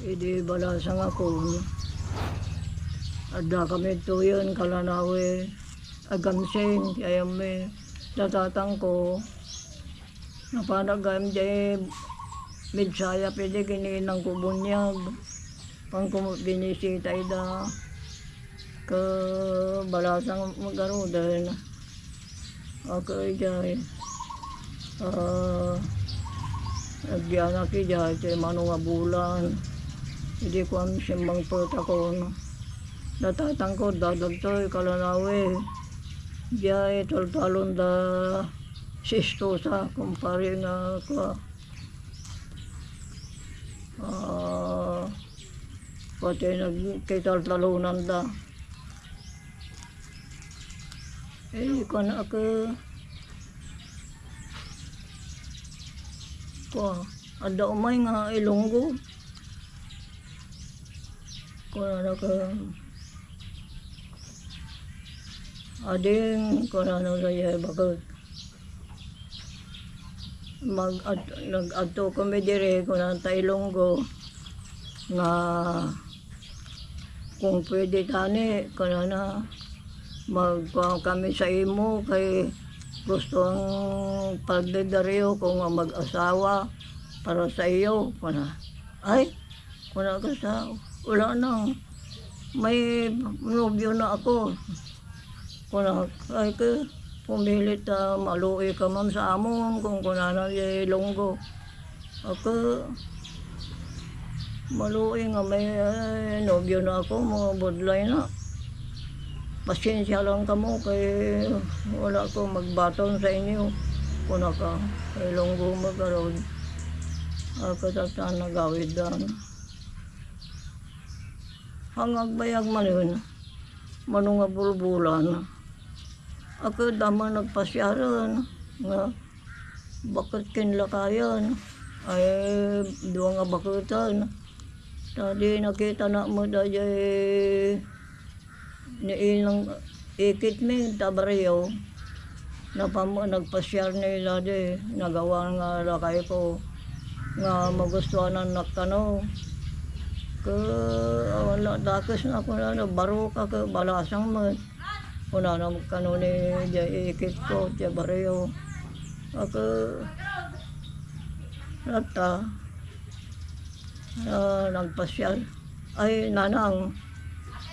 Idi balasang ako. Ada kami tuyon kalanawe. Agamsing ayam me. Datatang ko. Napanagam jay midsaya pwede kininang kubunyag. Pangkumot binisita ida. Ke balasang magarudan. Ako jay. Nagyanak ija jay manunga bulan. Hindi ko ang simbang pota ko. Datatang ko dadagtoy kalanawe. Jay toltalon da sisto sa kumpare nga ko. Pati nagkitaltalunan da. Ko na ako. Ko, ada umay nga Ilonggo. Ko na ako. Ading ko na saya bakit. Nag-adto kami dire ko na Ilonggo nga kung pwede tani ko na magkuha kami sa imo kay gusto ang pagdedaryo kung mag-asawa para sa iyo ko na. Ay, ko na sa wala nang may nobyo na ako. Ko na ay ka pumilit maluoy ka man sa amon kung kunana yung Ilonggo. Ako maluoy nga may nobyo na ako, mga budlay na. Pasensya lang ka mo kay wala ko magbaton sa inyo. Kuna ka Ilonggo magkaroon. Ako tatan nagawid dan. Hangag bayag man yun. Manunga bulbulan. Ako dama nagpasyaran. Nga bakit kinlakayan. Ay duwa nga bakutan. Tadi nakita na mo dayay niilang ikit mi tabaryo. Nagpasyar nila di. Nagawa nga lakay ko. Nga magustuhan ng nakano. Wala dakas na ako na baro ka ka balasang mo. Una na magkano ni jay ikit ko jay baryo. Ako rata nagpasyal. Ay nanang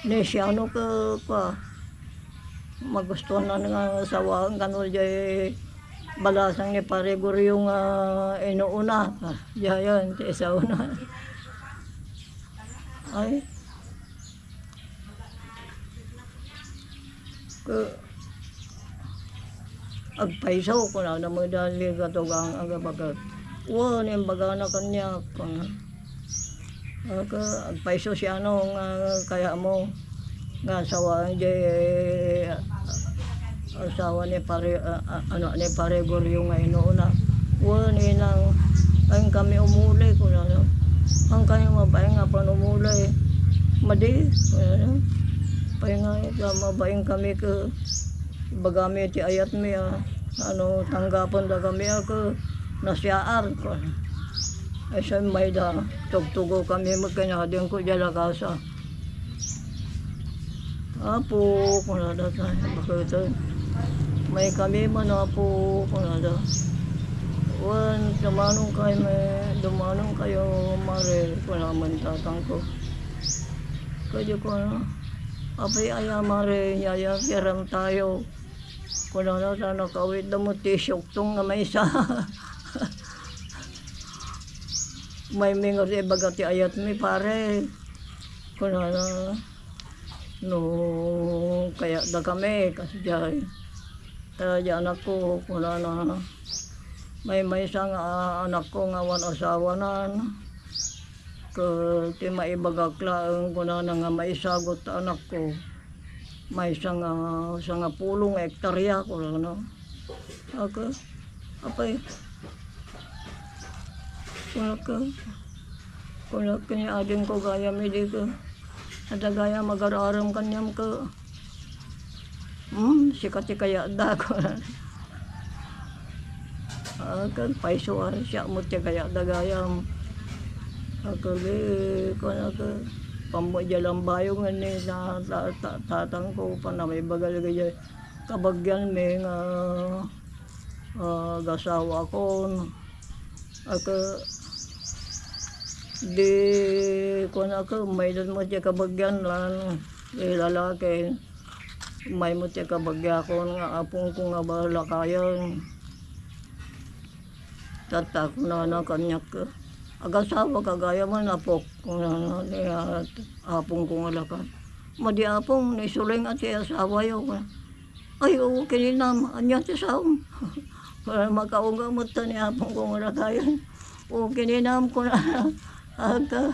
nesyano ka magustuhan na nga sawang kanol jay balasang ni Paregoryo nga inuuna. Jayan ti sa una. Ay agpaisaw ko na mo dali katugang agabagat. Wan yung baga na kanya ko na. Agpaisaw siya nga kaya mo nga asawa ni Paregoryo nga inuuna. Wan inang ang kami umulay ko na. Ang kanya mabayang nga panumulay. Madi. Pahinga mabayang kami ka bagami ti ayat mi tanggapan da kami ako nasyaar ko. Ay siya may da tugtugo kami magkanyadin ko dyan kasa. Apo ko na da bakit may kami man apo ko na da. Wan dumanong kayo mare ko naman tatang ko. Kaya ko na apay aya mare yaya kiram tayo. Kung na sana kawit na mo tisyok tong nga may isa. May mingot bagati ayat mi pare. Kung na no kaya da kami kasi jay. Kaya anak ko kung na may isang anak ko nga wan asawa nan. Ti maibagaklaan ko na nga maisagot anak ko. May isang pulong hektarya ko na. Ako, apay. Kuna kanya ading ko gaya mi di ko. At gaya mag-araram kanyam ko. Sikati kaya da ko. Kan paiso siya mo ti kaya dagayam. Ako ko na ka pamudyalang bayong ni na tatang ko pa na may bagal gaya kabagyan may nga gasawa ko. Ako di ko na ka may mo siya kabagyan lan lalaki. May mo siya kabagya ko nga apong ko nga bahala kayon. Tatak na kanyak ka. Agasawa kagaya man apok kung apong ko nga lakan. Madi apong nisuling at siya asawa yun. Ay oo kininam, anya siya saong. Para makaunga mo ito ni apong ko nga lakayan. Oo kininam ko na aga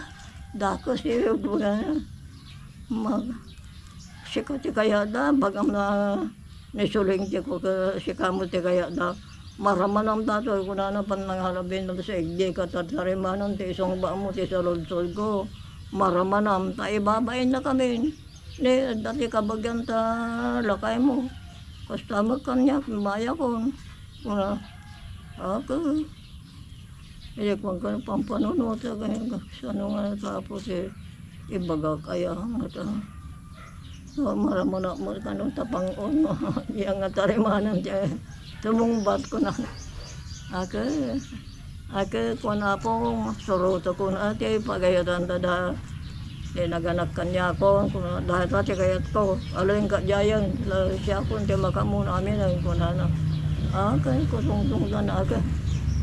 dako siya sikot ti kaya da bagam na nisuling ti ko ka sikamot ti kaya da maramanam dato ko na pan nangalabin na sa igdi ka tatarimanan ti isong ba mo ti salodsod ko maramanam ta ibabain na kami ni dati kabagyan ta lakay mo kasta magkanyak maya ko kuna ako iya kung ka pampanunod sa ganyan sa ano nga tapos ibaga kaya nga maramuna mo kanong tapang-on mo. Yang nga tarimanan siya. Tumungbat ko na. Ako kung na po, suruto ko na ati, pagayatan tada. Naganak kanya ko, dahil pati kayat ko. Aling kajayan, siya ko, hindi makamuna amin, ay ko na na. Kusong-tung na ako.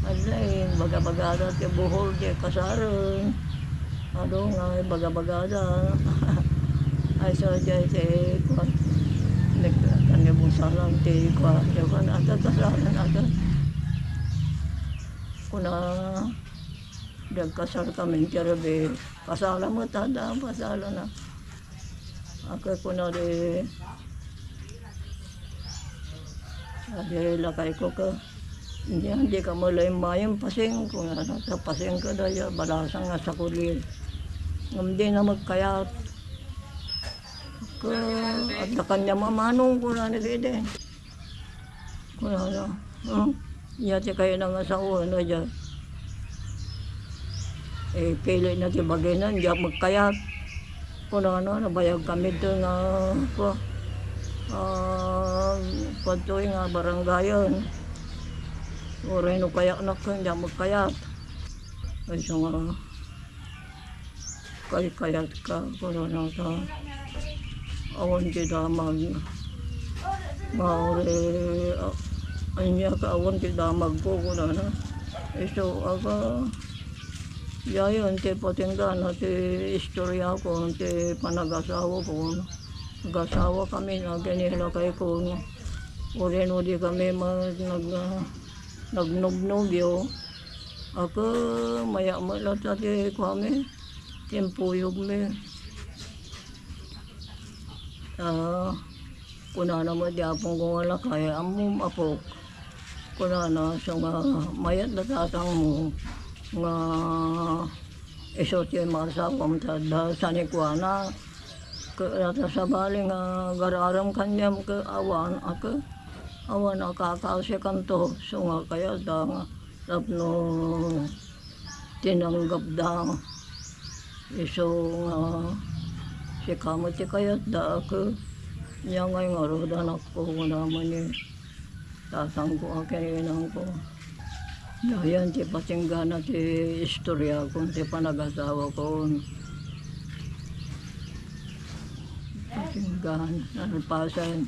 Alay, baga-bagada, ti buhol, ti kasaron. Ano nga, baga-bagada. Ay so jay te ko kanya busa lang te ko jawan ada kasalan ada kuna kasal kami jarabe kasala mo tada pasala na ako kuna de ade lakay ko ka hindi ka malay mayang pasing kung ano sa pasing ka daya balasang nga sa kulit hindi na magkayat at na kanya mamanong ko na nagide. Kung ano, yati kayo nang asawa na dyan. Pili na si Baginan, diyan magkayat. Kung ano, nabayag kami doon na patuloy nga barangayan. Oray no kayak na ko, diyan magkayat. Ay so nga, kayat ka, kung ano sa awan ti damag mauri anya ka awan ti damag ko kuna na so aga yayon ti patinggan ti istorya ko ti panagasawa ko nagasawa kami na ganila kay ko uri no di kami nagnubnubyo ako maya malat ti kami timpuyog mi kuna na mo di apong kung wala kaya amom apok kuna na so nga mayat na tatang mo nga isot yung masapam tada sanikwana kata sa bali nga gararam kanyam ke awan ako awan nakakasya kanto so nga kaya da nga tapno tinanggap da iso nga si kamot si kayat da ako niya ngay nga rodan ako naman tatang ko akinang ko yan si patinggan at si istorya ko si panagasawa ko patinggan nalpasan